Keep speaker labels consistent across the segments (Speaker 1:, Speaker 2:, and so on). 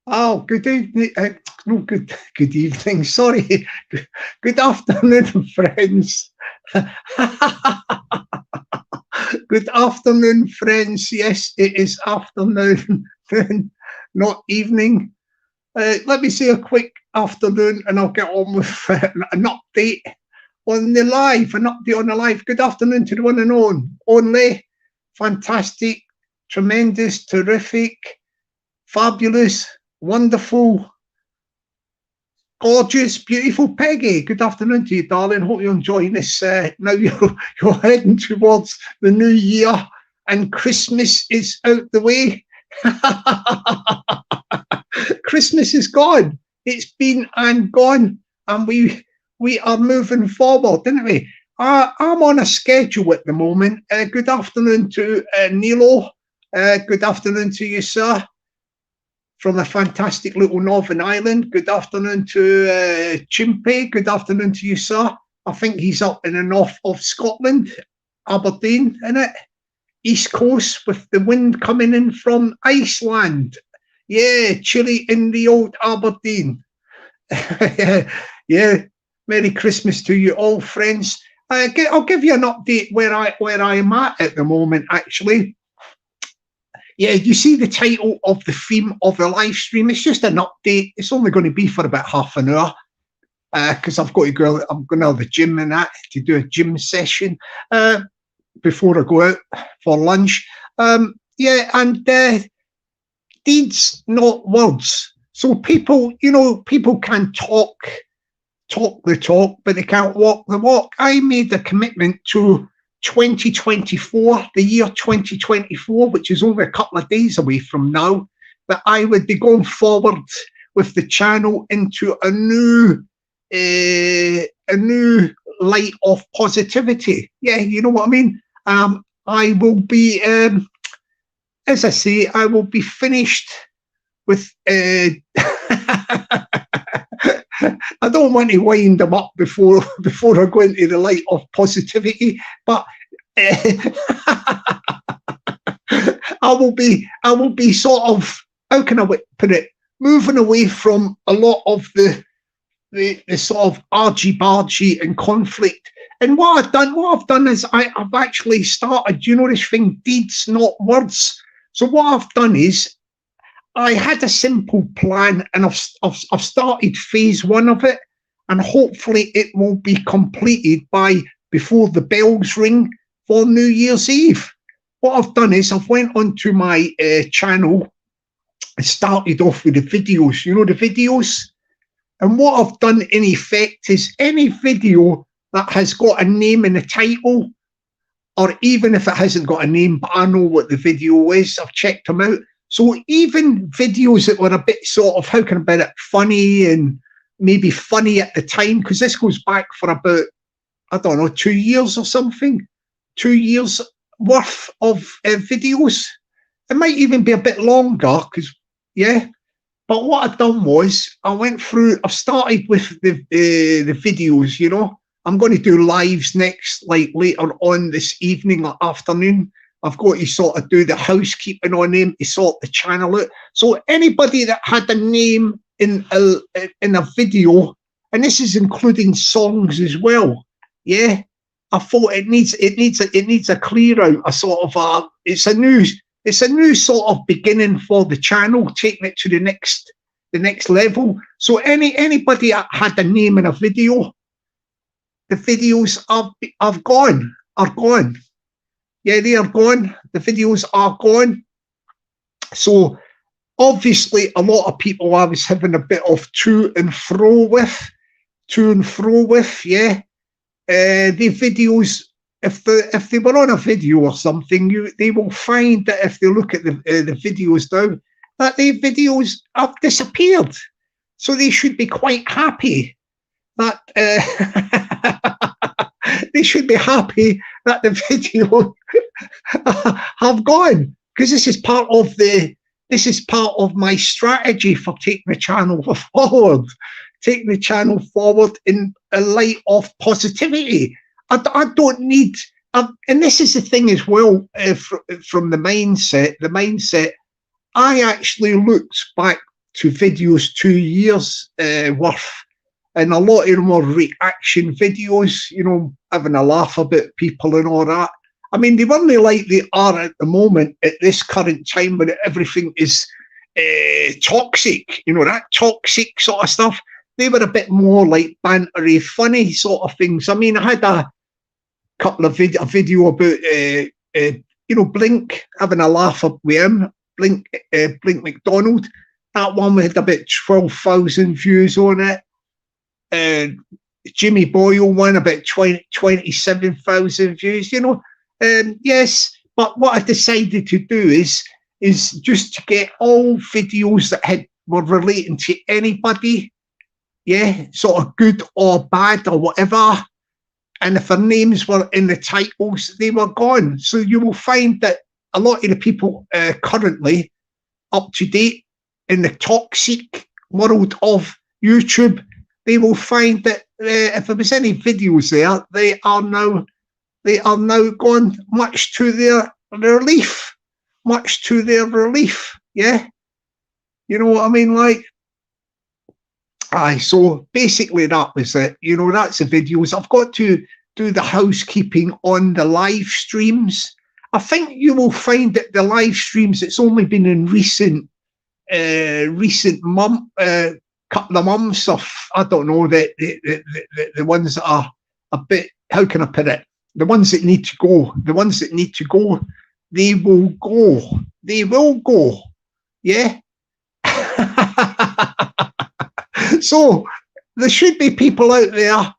Speaker 1: Oh, good evening. No, good evening. Sorry. Good afternoon, friends. Good afternoon, friends. Yes, it is afternoon, not evening. Let me say a quick afternoon and I'll get on with an update on the live, an update on the live. Good afternoon to the one and only. Fantastic, tremendous, terrific, fabulous, wonderful, gorgeous, beautiful Peggy. Good afternoon to you, darling. Hope you're enjoying this. Now you're heading towards the new year and Christmas is out the way. Christmas is gone. It's been and gone, and we are moving forward, didn't we? I'm on a schedule at the moment. Good afternoon to Nilo. Good afternoon to you, sir, from a fantastic little northern island. Good afternoon to Chimpy. Good afternoon to you, sir. I think he's up in the north of Scotland, Aberdeen, innit? East Coast with the wind coming in from Iceland. Yeah, chilly in the old Aberdeen. Yeah, Merry Christmas to you all, friends. I'll give you an update where I'm at the moment, actually. Yeah, you see the title of the theme of the live stream. It's just an update. It's only going to be for about half an hour because I've got to go. I'm going to the gym and that to do a gym session before I go out for lunch. Yeah, and deeds, not words. So people, people can talk the talk, but they can't walk the walk. I made a commitment to 2024, the year 2024, which is only a couple of days away from now, that I would be going forward with the channel into a new light of positivity. Yeah, you know what I mean? I will be, as I say, I will be finished with. I don't want to wind them up before I go into the light of positivity, but I will be sort of, how can I put it, moving away from a lot of the sort of argy-bargy and conflict. And what I've done is I've actually started, this thing, deeds, not words. So what I've done is I had a simple plan, and I've started phase one of it, and hopefully it will be completed before the bells ring for New Year's Eve. What I've done is I've went onto my channel and started off with the videos, the videos. And what I've done in effect is any video that has got a name in the title, or even if it hasn't got a name, but I know what the video is, I've checked them out. So even videos that were a bit sort of, how can I put it, funny and maybe funny at the time, because this goes back for about, I don't know, 2 years or something, 2 years worth of videos. It might even be a bit longer, because, yeah. But what I've done was I went through, I've started with the videos, I'm going to do lives next, like later on this evening or afternoon. I've got to sort of do the housekeeping on him to sort the channel out. So anybody that had a name in a video, and this is including songs as well, yeah, I thought it needs a clear out, a sort of it's a new sort of beginning for the channel, taking it to the next level. So anybody that had a name in a video, the videos are gone. Yeah, they are gone. The videos are gone. So obviously a lot of people I was having a bit of to and fro with, yeah. The videos, if they were on a video or something, they will find that if they look at the videos now, that the videos have disappeared. So they should be quite happy that they should be happy that the video have gone, because this is part of my strategy for taking the channel forward in a light of positivity. I don't need, and this is the thing as well, from the mindset. I actually looked back to videos 2 years worth, and a lot of them are reaction videos, you know, having a laugh about people and all that. I mean, they weren't like they are at the moment, at this current time when everything is toxic, you know, that toxic sort of stuff. They were a bit more like bantery, funny sort of things. I mean, I had a couple of a video about, you know, Blink, having a laugh up with him, Blink McDonald. That one we had about 12,000 views on it. Jimmy Boyle one about 27,000 views, you know. Yes, but what I decided to do is just to get all videos that were relating to anybody, yeah, sort of good or bad or whatever. And if their names were in the titles, they were gone. So you will find that a lot of the people currently up to date in the toxic world of YouTube, they will find that if there was any videos there, they are now gone, much to their relief. Much to their relief, yeah? You know what I mean? Like, aye, so basically that was it. You know, that's the videos. I've got to do the housekeeping on the live streams. I think you will find that the live streams, it's only been in recent couple of months of, I don't know, the ones that are a bit, how can I put it? The ones that need to go, they will go. They will go. Yeah. So there should be people out there.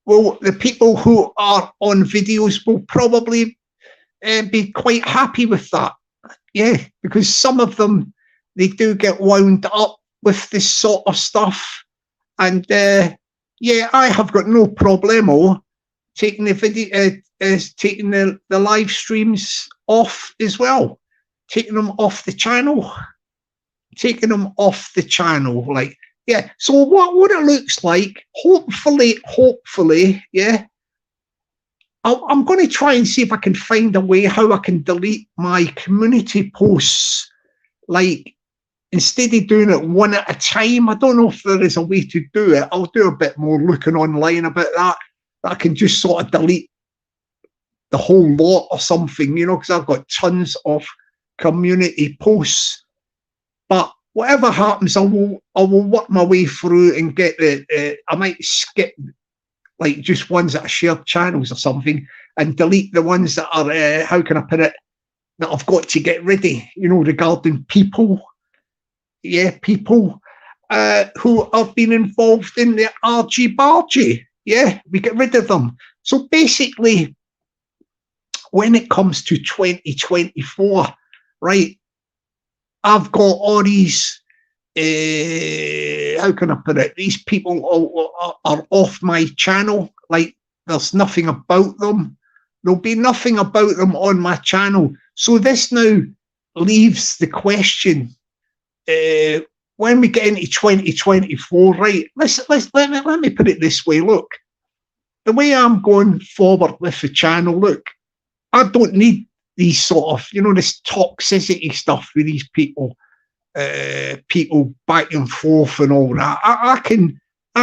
Speaker 1: Well, the people who are on videos will probably be quite happy with that. Yeah, because some of them, they do get wound up with this sort of stuff. And yeah, I have got no problemo taking the video, taking the live streams off as well, taking them off the channel, like, yeah. So what it looks like, hopefully, yeah, I'm going to try and see if I can find a way how I can delete my community posts, like, instead of doing it one at a time. I don't know if there is a way to do it. I'll do a bit more looking online about that. I can just sort of delete the whole lot or something, you know, because I've got tons of community posts. But whatever happens, I will work my way through and get I might skip like just ones that are shared channels or something and delete the ones that are, how can I put it, that I've got to get rid of, you know, regarding people. Yeah, people who have been involved in the argy-bargy. Yeah, we get rid of them. So basically, when it comes to 2024, right, I've got all these, how can I put it, these people are off my channel. Like, there's nothing about them. There'll be nothing about them on my channel. So this now leaves the question, when we get into 2024, right, let me put it this way. Look, the way I'm going forward with the channel, look, I don't need these sort of, you know, this toxicity stuff with these people, people back and forth and all that. I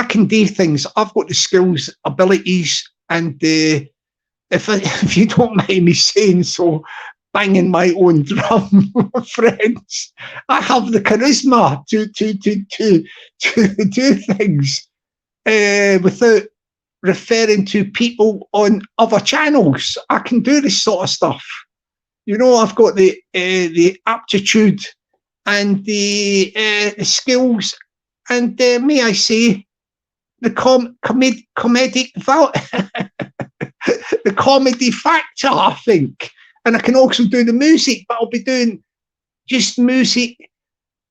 Speaker 1: can do things. I've got the skills, abilities, and if you don't mind me saying so, banging my own drum, friends, I have the charisma to do things without referring to people on other channels. I can do this sort of stuff. You know, I've got the aptitude and the skills, and may I say, the comedic the comedy factor, I think. And I can also do the music, but I'll be doing just music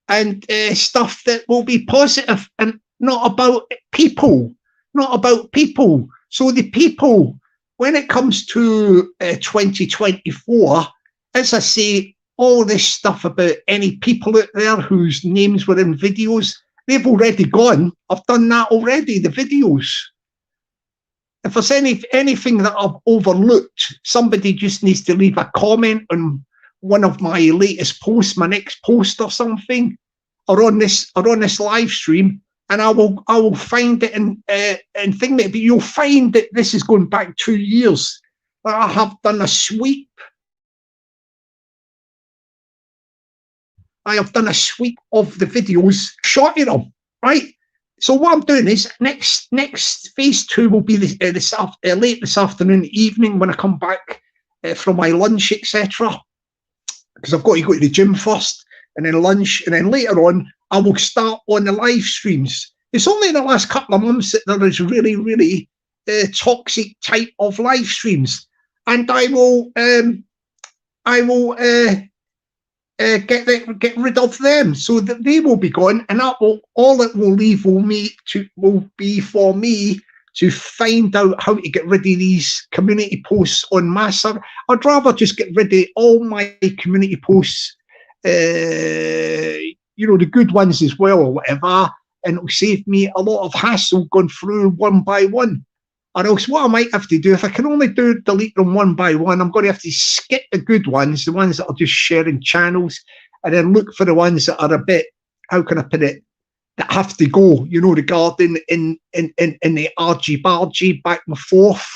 Speaker 1: and stuff that will be positive and not about people. Not about people. So the people, when it comes to 2024, as I say, all this stuff about any people out there whose names were in videos, they've already gone. I've done that already, the videos. If there's anything that I've overlooked, somebody just needs to leave a comment on one of my latest posts, my next post or something. on this live stream, and I will find it and think that. But you'll find that this is going back 2 years. I have done a sweep. I have done a sweep of the videos, shorting them, right? So what I'm doing is next phase 2 will be late this afternoon, evening, when I come back from my lunch, etc. Because I've got to go to the gym first, and then lunch, and then later on I will start on the live streams. It's only in the last couple of months that there is really toxic type of live streams, and I will get rid of them so that they will be gone, and that will all it will leave will be for me to find out how to get rid of these community posts on my server. I'd rather just get rid of all my community posts, the good ones as well, or whatever, and it'll save me a lot of hassle going through one by one. Or else what I might have to do, if I can only delete them one by one, I'm going to have to skip the good ones, the ones that are just sharing channels, and then look for the ones that are a bit, how can I put it, that have to go, regarding in the argy-bargy back and forth.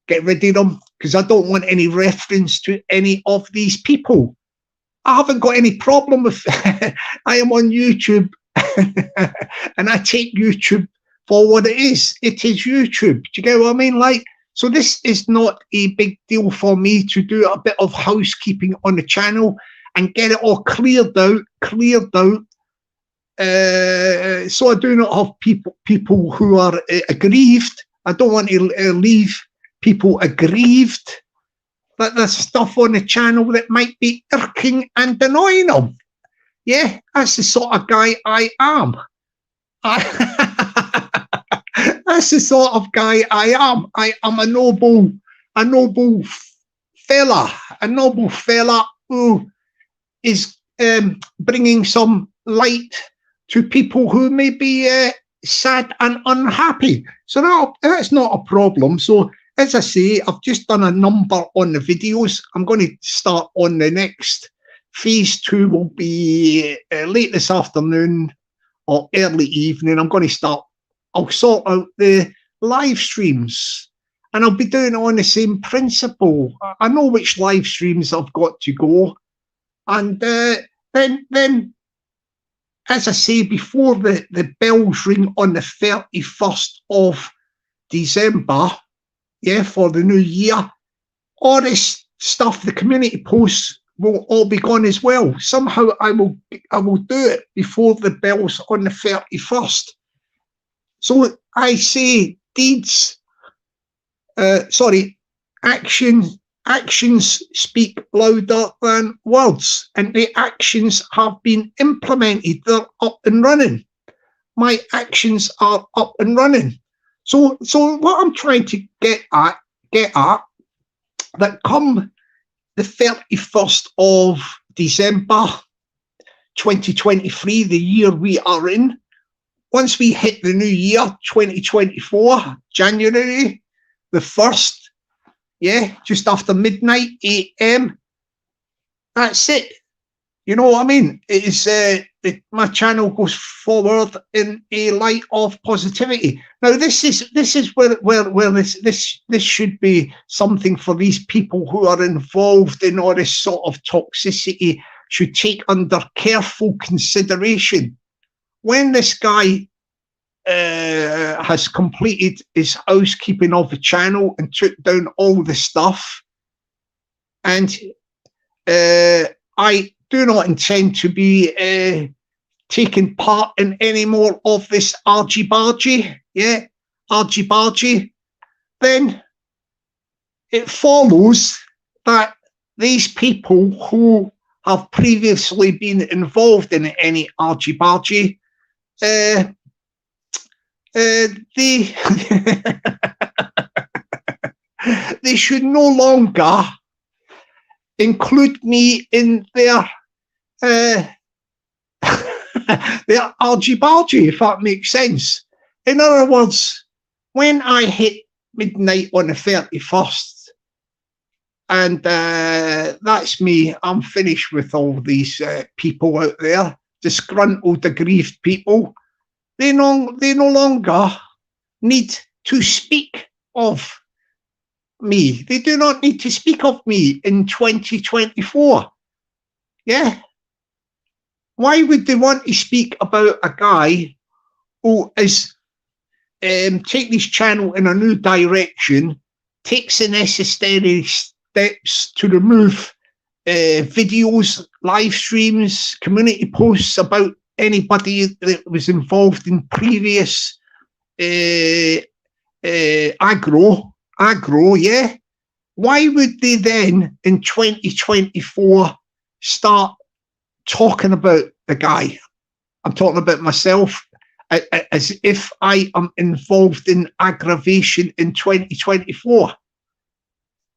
Speaker 1: Get rid of them, because I don't want any reference to any of these people. I haven't got any problem with I am on YouTube and I take YouTube for what it is. It is YouTube. Do you get what I mean? So this is not a big deal for me to do a bit of housekeeping on the channel and get it all cleared out. So I do not have people who are aggrieved. I don't want to leave people aggrieved that there's stuff on the channel that might be irking and annoying them. Yeah, that's the sort of guy I am. That's the sort of guy I am. I am a noble fella who is bringing some light to people who may be sad and unhappy. So that's not a problem. So as I say, I've just done a number on the videos. I'm going to start on the next. Phase 2 will be late this afternoon or early evening. I'll sort out the live streams, and I'll be doing it on the same principle. I know which live streams I've got to go, and then, as I say, before the bells ring on the 31st of December, for the new year, all this stuff, the community posts, will all be gone as well. Somehow I will do it before the bells on the 31st. So I say actions speak louder than words, and the actions have been implemented. They're up and running. My actions are up and running. So what I'm trying to get at, that come the 31st of December 2023, the year we are in, once we hit the new year, 2024, January the 1st, just after midnight, AM, that's it. You know what I mean? It is my channel goes forward in a light of positivity. Now, this is where this should be something for these people who are involved in all this sort of toxicity should take under careful consideration. When this guy has completed his housekeeping of the channel and took down all the stuff, and I do not intend to be taking part in any more of this argy-bargy, then it follows that these people who have previously been involved in any argy-bargy, they should no longer include me in their argy-bargy, if that makes sense. In other words, when I hit midnight on the 31st, and that's me, I'm finished with all these people out there disgruntled, aggrieved people, they no longer need to speak of me. They do not need to speak of me in 2024. Yeah. Why would they want to speak about a guy who is taking his channel in a new direction, takes the necessary steps to remove videos, live streams, community posts about anybody that was involved in previous aggro, yeah? Why would they then in 2024 start talking about the guy? I'm talking about myself, as if I am involved in aggravation in 2024.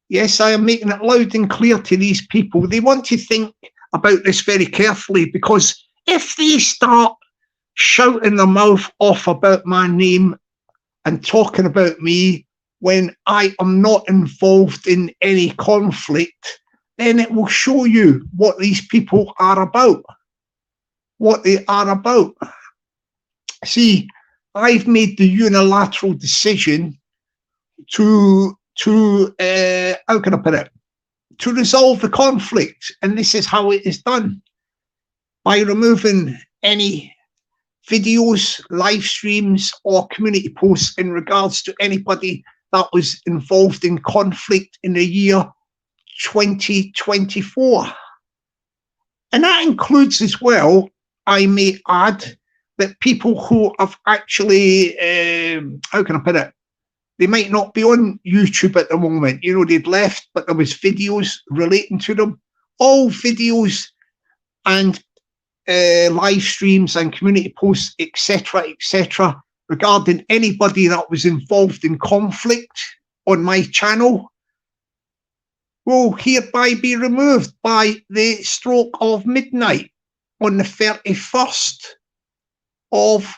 Speaker 1: Yes, I am making it loud and clear to these people. They want to think about this very carefully, because if they start shouting their mouth off about my name and talking about me when I am not involved in any conflict, then it will show you what these people are about. What they are about. See, I've made the unilateral decision to how can I put it? To resolve the conflict, and this is how it is done: by removing any videos, live streams, or community posts in regards to anybody that was involved in conflict in the year 2024. And that includes as well, I may add, that people who have actually, how can I put it? They might not be on YouTube at the moment. You know, they'd left, but there was videos relating to them. All videos and live streams and community posts, etc., regarding anybody that was involved in conflict on my channel will hereby be removed by the stroke of midnight on the 31st of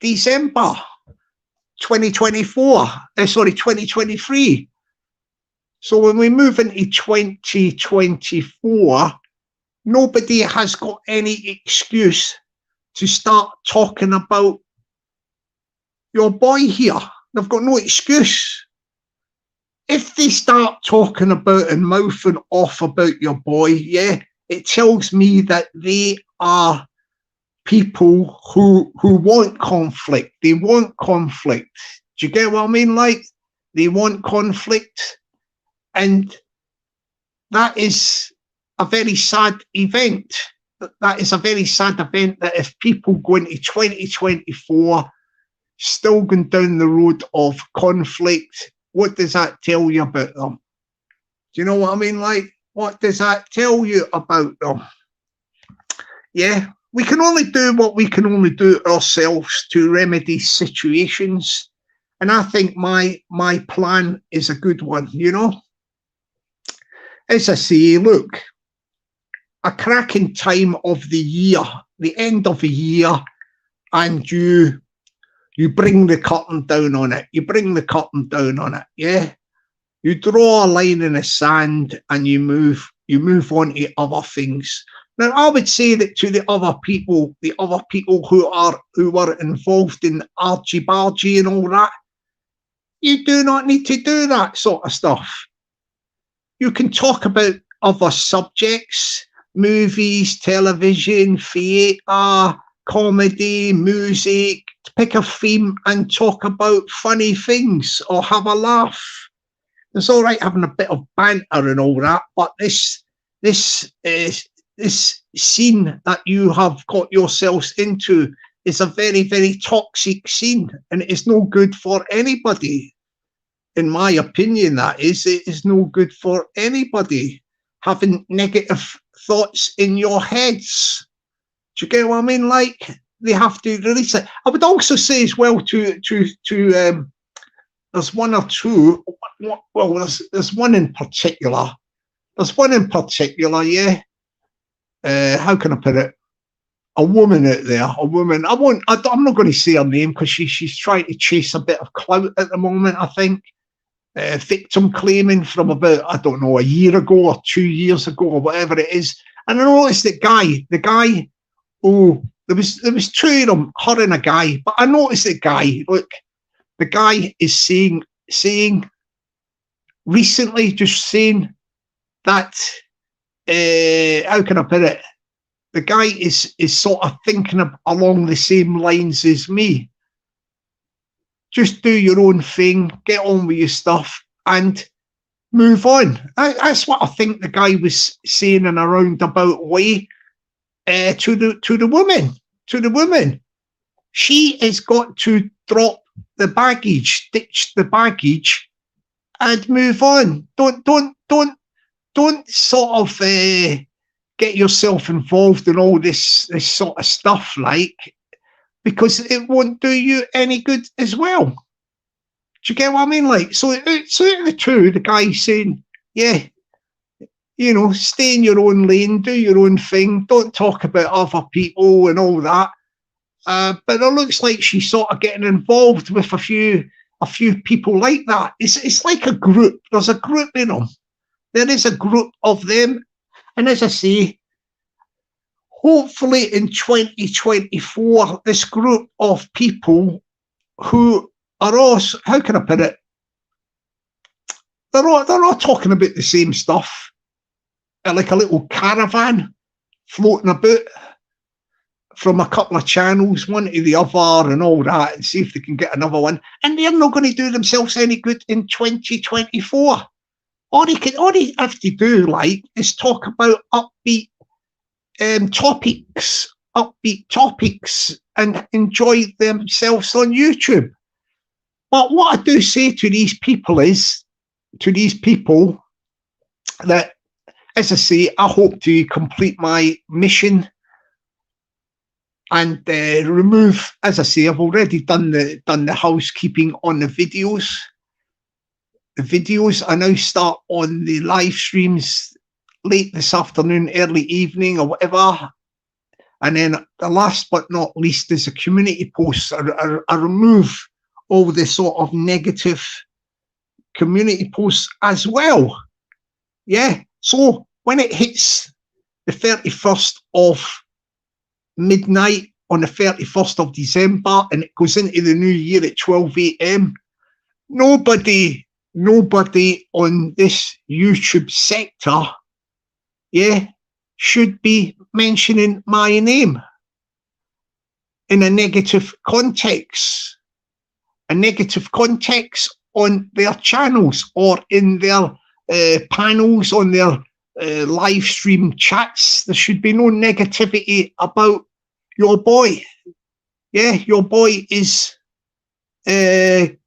Speaker 1: December 2023. So when we move into 2024, nobody has got any excuse to start talking about your boy here. They've got no excuse. If they start talking about and mouthing off about your boy, yeah, it tells me that they are people who want conflict. They want conflict. Do you get what I mean? Like, they want conflict. And that is a very sad event. That is a very sad event, that if people go into 2024 still going down the road of conflict, what does that tell you about them? Do you know what I mean? Like, what does that tell you about them? Yeah, we can only do what we can only do ourselves to remedy situations. And I think my plan is a good one, you know? As I say, look, a cracking time of the year, the end of a year, and you bring the curtain down on it. You bring the curtain down on it, yeah? You draw a line in the sand and you move on to other things. Now, I would say that to the other people who were involved in argy-bargy and all that, you do not need to do that sort of stuff. You can talk about other subjects, movies, television, theatre, comedy, music, pick a theme and talk about funny things or have a laugh. It's all right having a bit of banter and all that, but this scene that you have got yourselves into is a very, very toxic scene, and it is no good for anybody. In my opinion, that is, it is no good for anybody having negative thoughts in your heads. Do you get what I mean? Like, they have to release it. I would also say as well to there's one or two. Well, there's one in particular. Yeah. How can I put it? A woman out there. A woman. I'm not going to say her name because she's trying to chase a bit of clout at the moment, I think. Victim claiming from about, I don't know, a year ago or 2 years ago or whatever it is. And I noticed that the guy Oh, there was two of them, her and a guy. But I noticed the guy. Look, the guy is saying recently, just saying that. How can I put it? The guy is sort of thinking along the same lines as me. Just do your own thing, get on with your stuff, and move on. That's what I think the guy was saying in a roundabout way to the woman. To the woman, she has got to drop the baggage, ditch the baggage, and move on. Don't sort of get yourself involved in all this sort of stuff, like, because it won't do you any good as well. Do you get what I mean? Like, so the two, the guy saying, yeah, you know, stay in your own lane, do your own thing, don't talk about other people and all that. But it looks like she's sort of getting involved with a few people like that. It's like a group. There's a group in them. There is a group of them. And as I say, hopefully in 2024, this group of people who are all, how can I put it? They're all talking about the same stuff. Like a little caravan floating about from a couple of channels, one to the other and all that, and see if they can get another one. And they're not going to do themselves any good in 2024. All they have to do, like, is talk about upbeat topics, and enjoy themselves on YouTube. But what I do say to these people that, as I say, I hope to complete my mission and remove, as I say, I've already done the housekeeping on the videos. The videos I now start on the live streams late this afternoon, early evening, or whatever. And then the last but not least is a community post. I remove all the sort of negative community posts as well. Yeah. So when it hits the 31st of midnight on the 31st of December and it goes into the new year at 12 a.m., nobody on this YouTube sector, should be mentioning my name in a negative context on their channels or in their panels, on their live stream chats. There should be no negativity about your boy. Yeah, your boy is going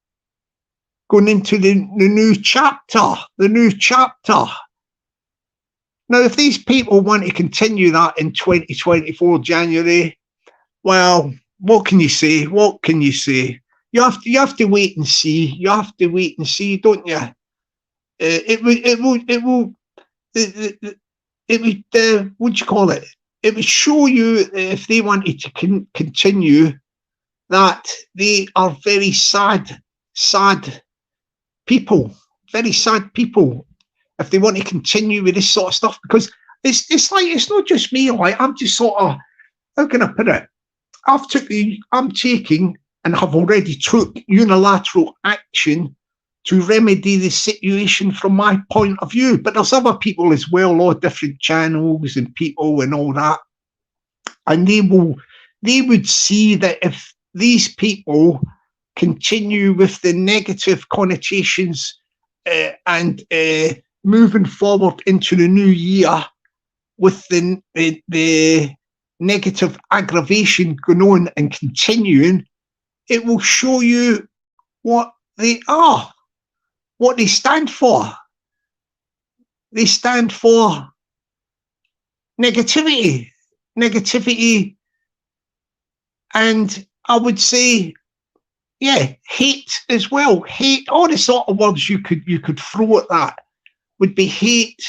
Speaker 1: into the new chapter, Now, if these people want to continue that in 2024 January, well, what can you say? You have to wait and see. Don't you? It would, what do you call it? It would show you, if they wanted to continue, that they are very sad people, if they want to continue with this sort of stuff, because it's like, it's not just me. Like, I'm just sort of, how can I put it? I'm taking and have already took unilateral action to remedy the situation from my point of view. But there's other people as well, all different channels and people and all that. And they would see that if these people continue with the negative connotations and moving forward into the new year with the negative aggravation going on and continuing, it will show you what they are, what they stand for. They stand for negativity, and I would say, hate as well. Hate, all the sort of words you could throw at that would be hate,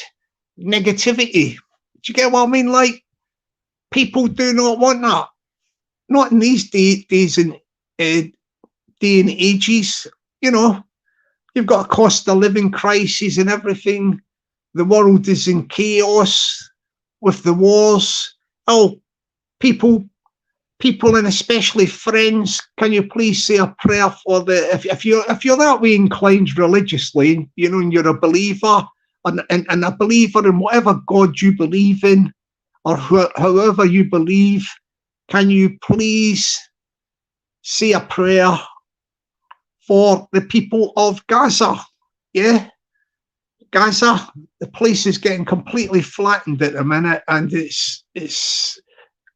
Speaker 1: negativity. Do you get what I mean? Like, people do not want that. Not in these days and ages. You know, you've got a cost of living crisis and everything. The world is in chaos with the wars. Oh, people, and especially friends, can you please say a prayer for the, if you're that way inclined religiously, you know, and you're a believer, and a believer in whatever God you believe in, or however you believe, can you please say a prayer for the people of Gaza? Yeah, Gaza, the place is getting completely flattened at the minute, and it's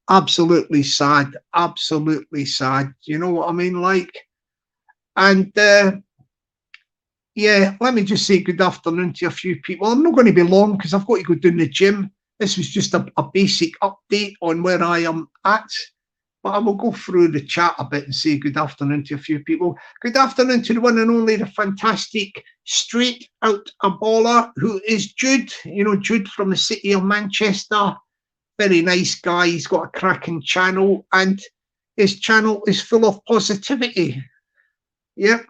Speaker 1: absolutely sad, absolutely sad. You know what I mean? Like, and yeah, let me just say good afternoon to a few people. I'm not going to be long because I've got to go down the gym. This was just a basic update on where I am at. But I will go through the chat a bit and say good afternoon to a few people. Good afternoon to the one and only, the fantastic straight out a baller, who is Jude. You know, Jude from the city of Manchester. Very nice guy. He's got a cracking channel, and his channel is full of positivity. Yep.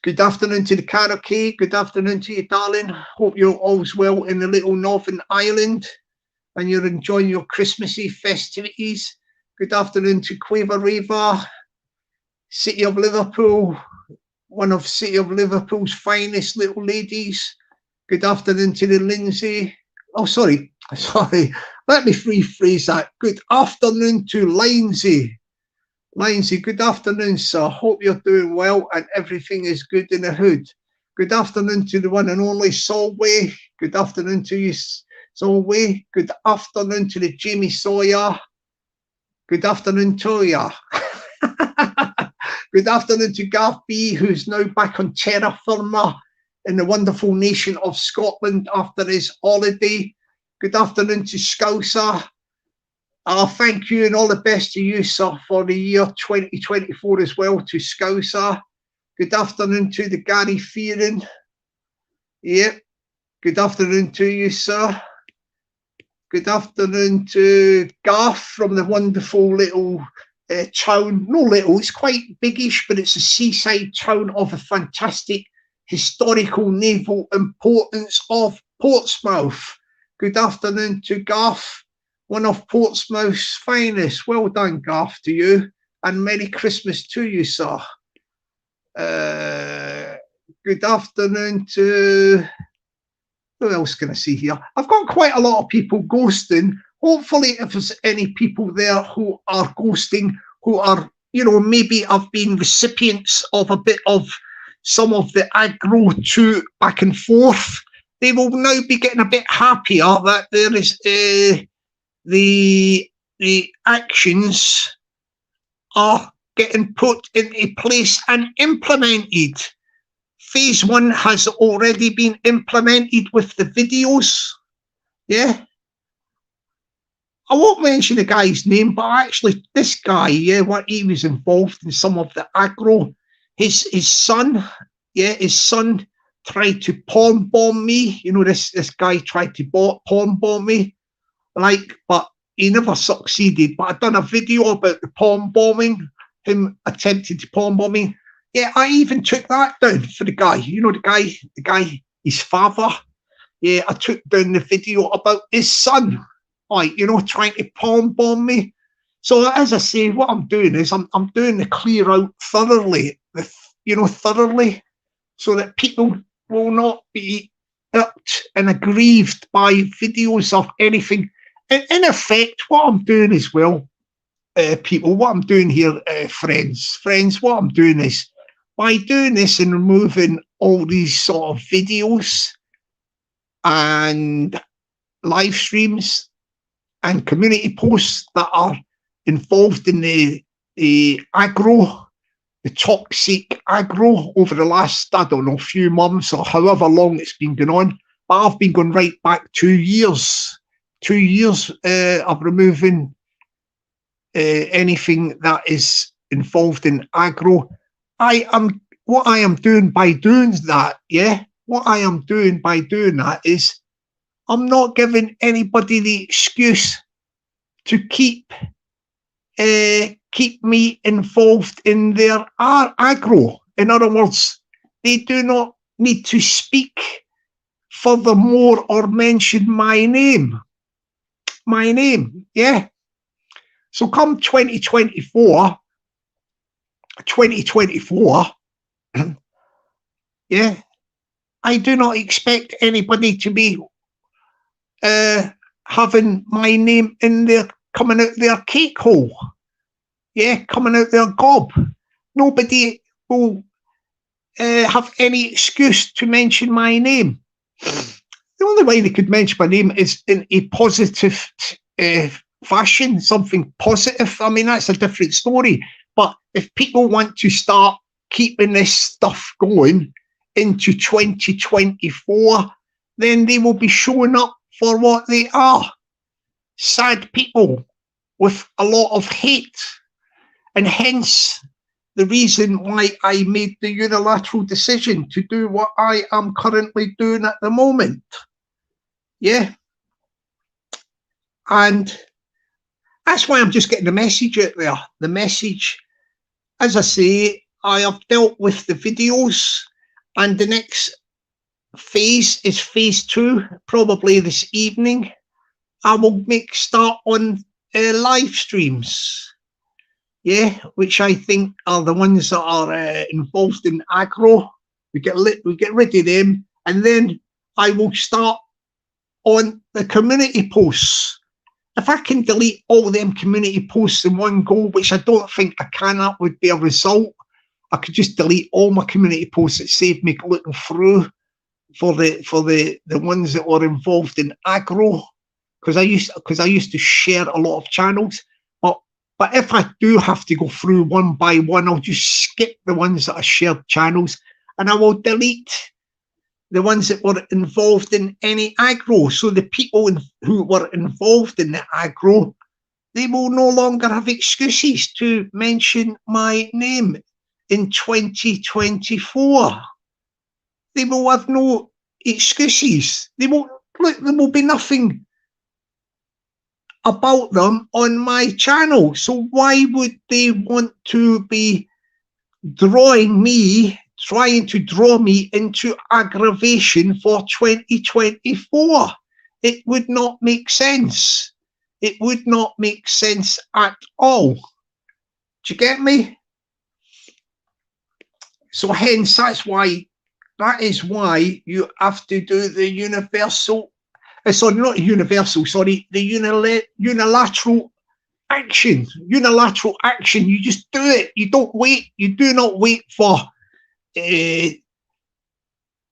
Speaker 1: Good afternoon to the karaoke. Good afternoon to you, darling. Hope you're all's well in the little Northern Ireland and you're enjoying your Christmassy festivities. Good afternoon to Quaver Raver, City of Liverpool, one of City of Liverpool's finest little ladies. Good afternoon to the Lindsay. Oh, sorry. Let me rephrase that. Good afternoon to Lindsay. Lindsay, good afternoon, sir. Hope you're doing well and everything is good in the hood. Good afternoon to the one and only Solway. Good afternoon to you, Solway. Good afternoon to the Jamie Sawyer. Good afternoon to you. Good afternoon to Garth B, who's now back on terra firma in the wonderful nation of Scotland after his holiday. Good afternoon to Scouser. Thank you and all the best to you, sir, for the year 2024 as well, to Scouser. Good afternoon to the Gary Fearon. Yep. Good afternoon to you, sir. Good afternoon to Garth from the wonderful little town. No little, it's quite biggish, but it's a seaside town of a fantastic historical naval importance of Portsmouth. Good afternoon to Garth, one of Portsmouth's finest. Well done, Garth, to you, and Merry Christmas to you, sir. Good afternoon to, who else can I see here? I've got quite a lot of people ghosting. Hopefully, if there's any people there who are ghosting, who are, you know, maybe have been recipients of a bit of some of the aggro to back and forth, they will now be getting a bit happier that there is the actions are getting put into place and implemented. Phase 1 has already been implemented with the videos. Yeah. I won't mention the guy's name, but actually this guy, yeah, what he was involved in some of the aggro. His son, yeah, his son tried to palm bomb me. You know, this guy tried to palm bomb me, like, but he never succeeded. But I've done a video about the palm bombing, him attempting to palm bomb me. Yeah, I even took that down for the guy. You know, the guy, his father. Yeah, I took down the video about his son, like, you know, trying to palm bomb me. So as I say, what I'm doing is I'm doing the clear out thoroughly, thoroughly, so that people will not be irked and aggrieved by videos of anything. In effect, what I'm doing as well, people, what I'm doing here, friends, what I'm doing is, by doing this and removing all these sort of videos and live streams and community posts that are involved in the aggro, the toxic aggro over the last, I don't know, few months or however long it's been going on, but I've been going right back 2 years. 2 years of removing anything that is involved in aggro. What I am doing by doing that, yeah, what I am doing by doing that is I'm not giving anybody the excuse to keep me involved in their aggro. In other words, they do not need to speak furthermore or mention my name. My name, yeah. So come 2024, yeah, I do not expect anybody to be having my name in their, coming out their cake hole. Yeah, coming out their gob. Nobody will have any excuse to mention my name. The only way they could mention my name is in a positive fashion, something positive. I mean, that's a different story. But if people want to start keeping this stuff going into 2024, then they will be showing up for what they are. Sad people with a lot of hate. And hence the reason why I made the unilateral decision to do what I am currently doing at the moment. Yeah. And that's why I'm just getting the message out there. The message, as I say, I have dealt with the videos, and the next phase is phase 2, probably this evening. I will start on live streams. Yeah, which I think are the ones that are involved in aggro. We get rid of them, and then I will start on the community posts. If I can delete all them community posts in one go, which I don't think I can, that would be a result. I could just delete all my community posts. That saved me looking through for the ones that were involved in aggro, because I used to share a lot of channels. But if I do have to go through one by one, I'll just skip the ones that are shared channels, and I will delete the ones that were involved in any aggro. So the people who were involved in the aggro, they will no longer have excuses to mention my name in 2024. They will have no excuses. There will be nothing about them on my channel. So why would they want to be trying to draw me into aggravation for 2024? It would not make sense. It would not make sense at all. Do you get me? So hence, that is why you have to do the universal, sorry, not universal, sorry, the unilateral action. Unilateral action. You just do it. You don't wait. You do not wait for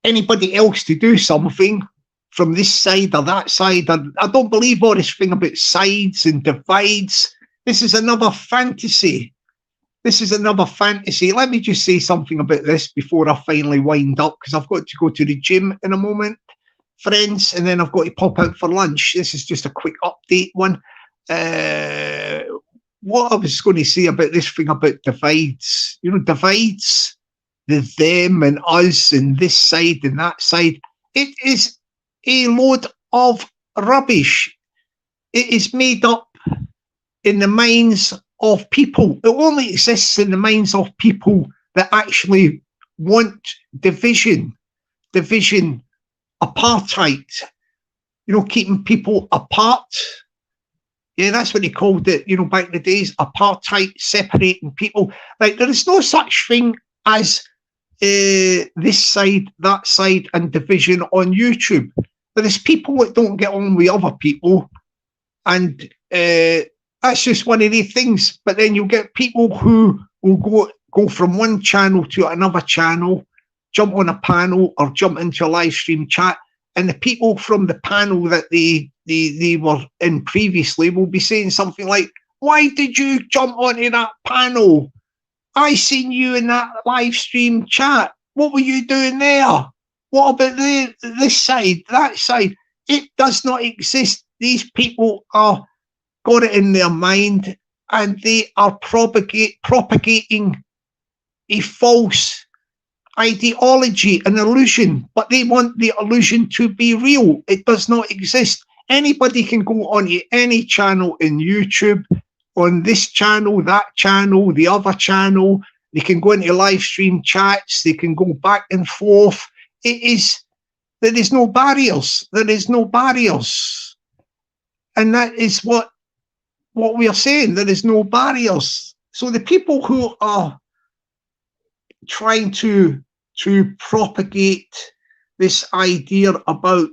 Speaker 1: anybody else to do something from this side or that side. I don't believe all this thing about sides and divides. This is another fantasy. This is another fantasy. Let me just say something about this before I finally wind up, because I've got to go to the gym in a moment, friends, and then I've got to pop out for lunch. This is just a quick update one. What I was going to say about this thing about divides, divides, the them and us and this side and that side, it is a load of rubbish. It is made up in the minds of people. It only exists in the minds of people that actually want division, apartheid, keeping people apart. Yeah, that's what they called it, back in the days, apartheid, separating people. Like, there is no such thing as this side, that side, and division on YouTube. There is people that don't get on with other people, and that's just one of the things. But then you get people who will go from one channel to another channel, jump on a panel or jump into a live stream chat, and the people from the panel that they were in previously will be saying something like, "Why did you jump onto that panel? I seen you in that live stream chat. What were you doing there? What about this side, that side?" It does not exist. These people are got it in their mind, and they are propagating a false ideology, an illusion, but they want the illusion to be real. It does not exist. Anybody can go onto any channel in YouTube, on this channel, that channel, the other channel. They can go into live stream chats. They can go back and forth. There is no barriers. There is no barriers. And that is what what we are saying. There is no barriers. So the people who are trying to propagate this idea about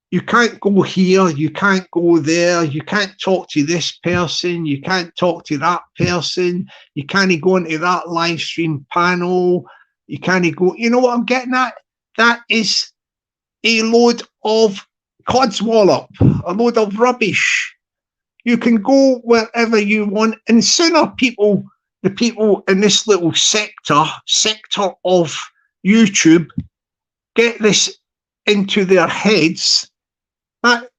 Speaker 1: you can't go here, you can't go there, you can't talk to this person, you can't talk to that person, you can't go into that live stream panel, you can't go, you know what I'm getting at? That is a load of codswallop, a load of rubbish. You can go wherever you want, and sooner the people in this little sector of YouTube get this into their heads that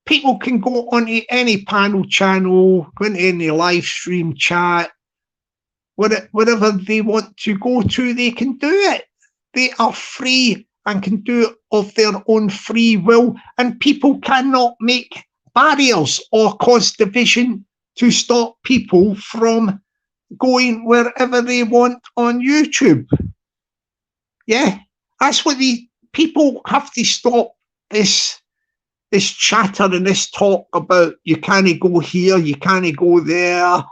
Speaker 1: people can go onto any panel channel, go into any live stream chat, whatever they want to go to, they can do it. They are free and can do it of their own free will, and people cannot make barriers or cause division to stop people from going wherever they want on YouTube. Yeah, that's what the people have to stop this chatter and this talk about you can't go here, you can't go there.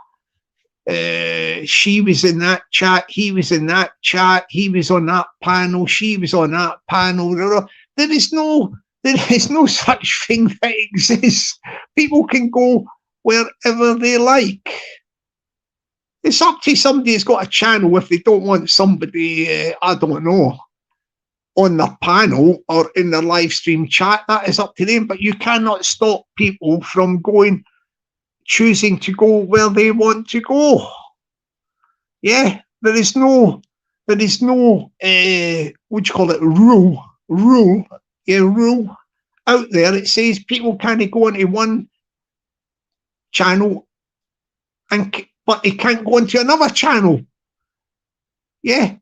Speaker 1: She was in that chat, he was in that chat, he was on that panel, she was on that panel. There is no such thing that exists. People can go wherever they like. It's up to somebody who's got a channel if they don't want somebody, I don't know, on the panel or in the live stream chat. That is up to them, but you cannot stop people from choosing to go where they want to go. Yeah, there is no what do you call it, rule out there. It says people can't go into one channel but they can't go into another channel. Yeah.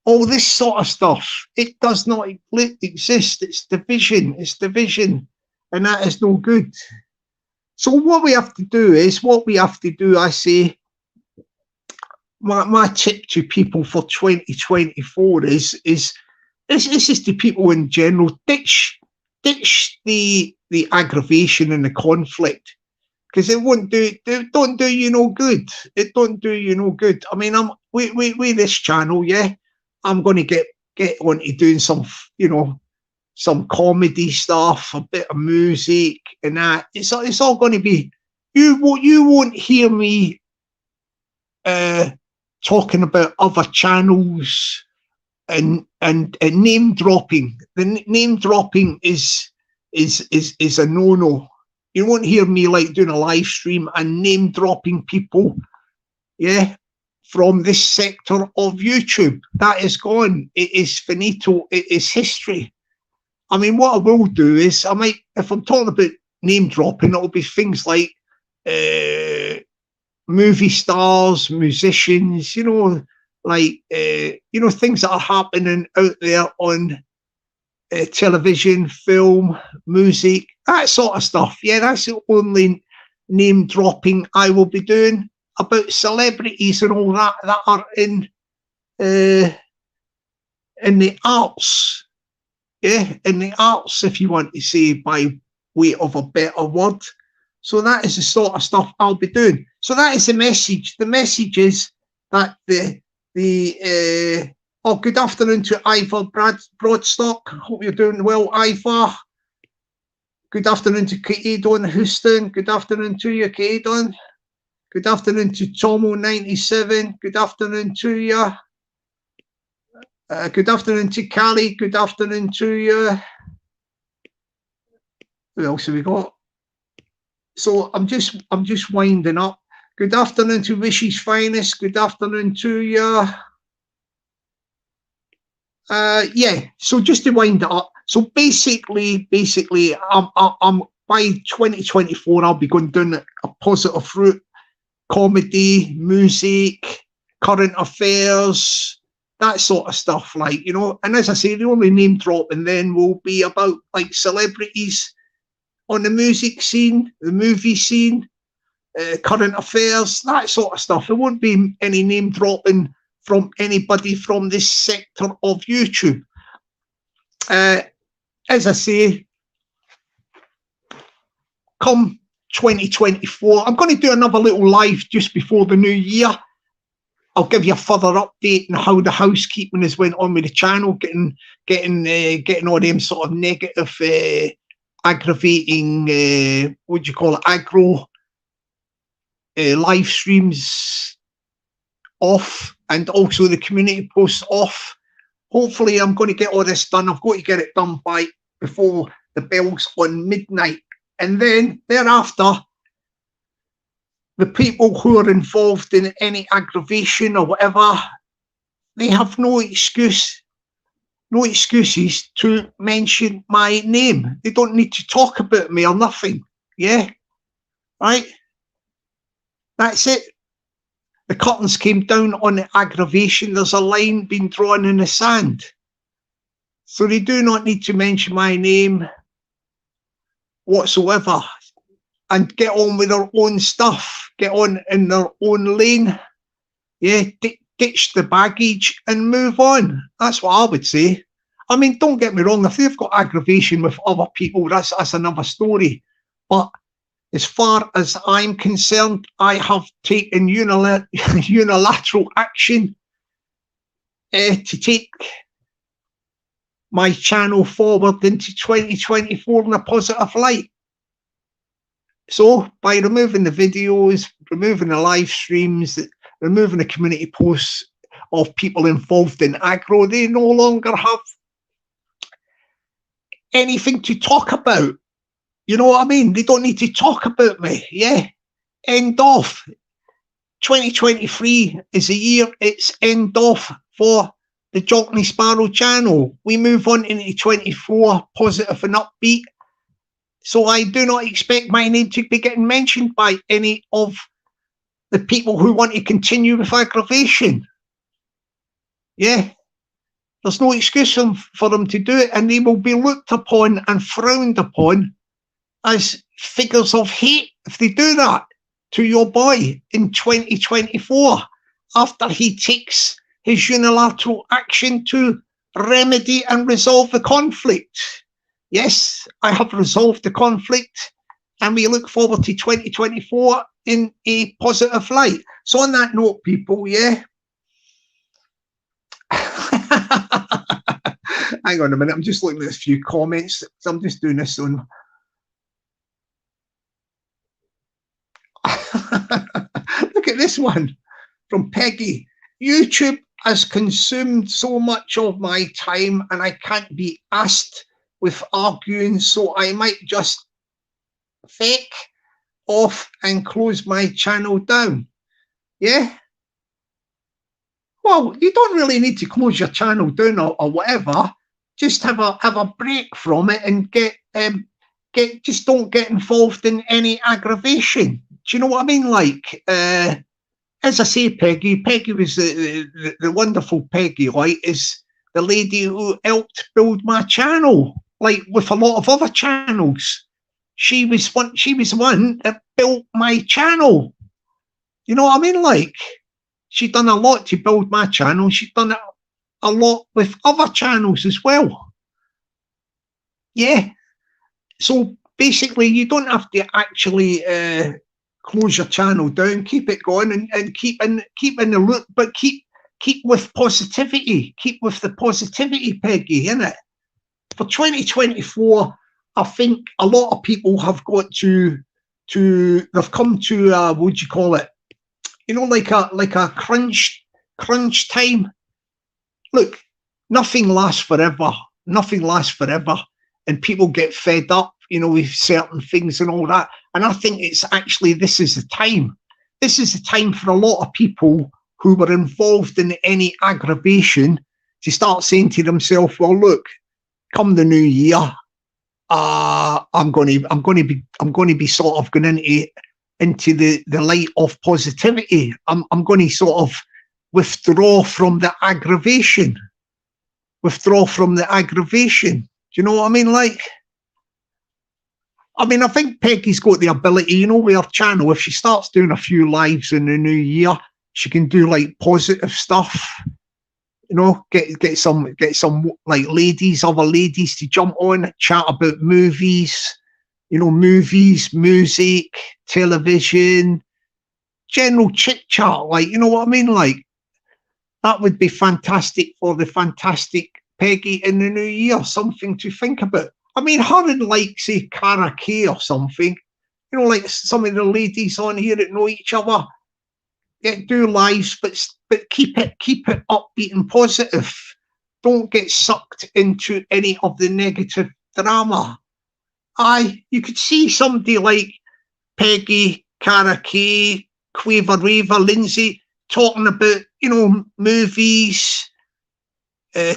Speaker 1: All this sort of stuff, it does not exist. It's division. And that is no good. So what we have to do, I say, my tip to people for 2024 is this is to people in general, ditch the aggravation and the conflict, because it don't do you no good. It don't do you no good. I mean, with this channel, yeah, I'm going to get onto doing some comedy stuff, a bit of music and that. It's all going to be, you won't hear me talking about other channels and name dropping. The name dropping is a no-no. You won't hear me like doing a live stream and name dropping people, yeah, from this sector of YouTube. That is gone. It is finito. It is history. I mean, what I will do is if I'm talking about name dropping, it'll be things like movie stars, musicians, things that are happening out there on television, film, music, that sort of stuff. Yeah, that's the only name dropping I will be doing. About celebrities and all that are in the arts. Yeah, in the arts, if you want to say by way of a better word. So that is the sort of stuff I'll be doing. So that is the message. The message is that good afternoon to Ivor Broadstock. Hope you're doing well, Ivor. Good afternoon to Kaedon Houston. Good afternoon to you, Kaedon. Good afternoon to Tomo97. Good afternoon to you. Good afternoon to Callie. Good afternoon to you. Who else have we got? So I'm just winding up. Good afternoon to Wishy's Finest. Good afternoon to you. Yeah. So just to wind it up. So basically, I'm by 2024, I'll be going down a positive route. Comedy, music, current affairs, that sort of stuff, and as I say, the only name dropping then will be about celebrities on the music scene, the movie scene, current affairs, that sort of stuff. There won't be any name dropping from anybody from this sector of YouTube. As I say, come 2024. I'm going to do another little live just before the new year. I'll give you a further update on how the housekeeping has went on with the channel, getting all them sort of negative, aggravating, what do you call it, aggro live streams off, and also the community posts off. Hopefully I'm going to get all this done. I've got to get it done by before the bells on midnight, and then thereafter the people who are involved in any aggravation or whatever, they have no excuses to mention my name. They don't need to talk about me or nothing. Yeah, right? That's it. The curtains came down on the aggravation. There's a line being drawn in the sand. So they do not need to mention my name whatsoever, and get on with their own stuff, get on in their own lane. Yeah, ditch the baggage and move on. That's what I would say. I mean, don't get me wrong, if they've got aggravation with other people, that's another story. But as far as I'm concerned, I have taken unilateral action to take my channel forward into 2024 in a positive light. So by removing the videos, removing the live streams, removing the community posts of people involved in aggro, they no longer have anything to talk about. You know what I mean? They don't need to talk about me. Yeah. End off. 2023 is a year, it's end off for the Jockney Sparrow channel. We move on into 24 positive and upbeat. So I do not expect my name to be getting mentioned by any of the people who want to continue with aggravation. Yeah. There's no excuse for them to do it, and they will be looked upon and frowned upon as figures of hate if they do that to your boy in 2024 after he takes his unilateral action to remedy and resolve the conflict. Yes, I have resolved the conflict, and we look forward to 2024 in a positive light. So on that note, people, yeah. Hang on a minute, I'm just looking at a few comments. So I'm just doing this on. Look at this one from Peggy. YouTube has consumed so much of my time, and I can't be asked with arguing, so I might just fake off and close my channel down. Yeah. Well, you don't really need to close your channel down or whatever. Just have a break from it and just don't get involved in any aggravation. Do you know what I mean? Like, as I say, Peggy was the wonderful Peggy, like, is the lady who helped build my channel, like with a lot of other channels. She was one that built my channel. You know what I mean? Like, she done a lot to build my channel. She's done a lot with other channels as well. Yeah. So basically, you don't have to actually close your channel down. Keep it going and keep in the loop, but keep with positivity. Keep with the positivity, Peggy, innit? For 2024, I think a lot of people have got they've come to what do you call it? You know, like a crunch time. Look, nothing lasts forever. Nothing lasts forever, and people get fed up, you know, with certain things and all that. And I think it's actually this is the time. This is the time for a lot of people who were involved in any aggravation to start saying to themselves, "Well, look, come the new year, I'm going to be sort of going into the light of positivity. I'm going to sort of withdraw from the aggravation. Withdraw from the aggravation. Do you know what I mean? Like, I mean, I think Peggy's got the ability, you know, with her channel, if she starts doing a few lives in the new year, she can do like positive stuff. You know, get some like ladies, other ladies to jump on, chat about movies, you know, movies, music, television, general chit chat, like, you know what I mean? Like, that would be fantastic for the fantastic Peggy in the new year, something to think about. I mean, her and, like, say, Cara Kay or something, you know, like some of the ladies on here that know each other, do lives, but keep it upbeat and positive. Don't get sucked into any of the negative drama. Aye, you could see somebody like Peggy, Cara Kay, Quaver Raver, Lindsay talking about, you know, movies,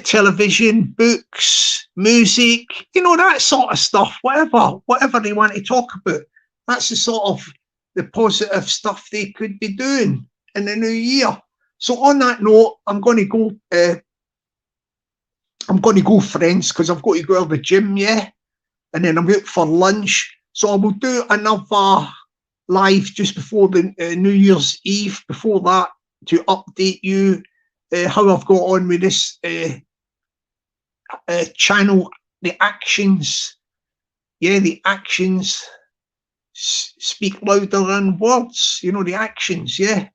Speaker 1: television, books, music, you know, that sort of stuff, whatever they want to talk about. That's the sort of the positive stuff they could be doing in the new year. So on that note, I'm going to go, friends, because I've got to go to the gym, yeah, and then I'm out for lunch. So I will do another live just before the New Year's Eve, before that, to update you how I've got on with this channel, the actions. Yeah, the actions speak louder than words, you know, the actions, yeah.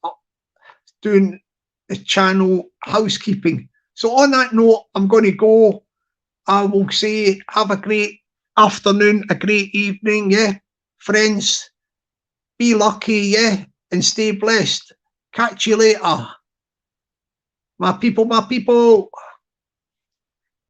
Speaker 1: Doing the channel Housekeeping. So on that note, I'm going to go. I will say have a great afternoon, a great evening, yeah, friends. Be lucky, yeah, and stay blessed. Catch you later. My people, my people.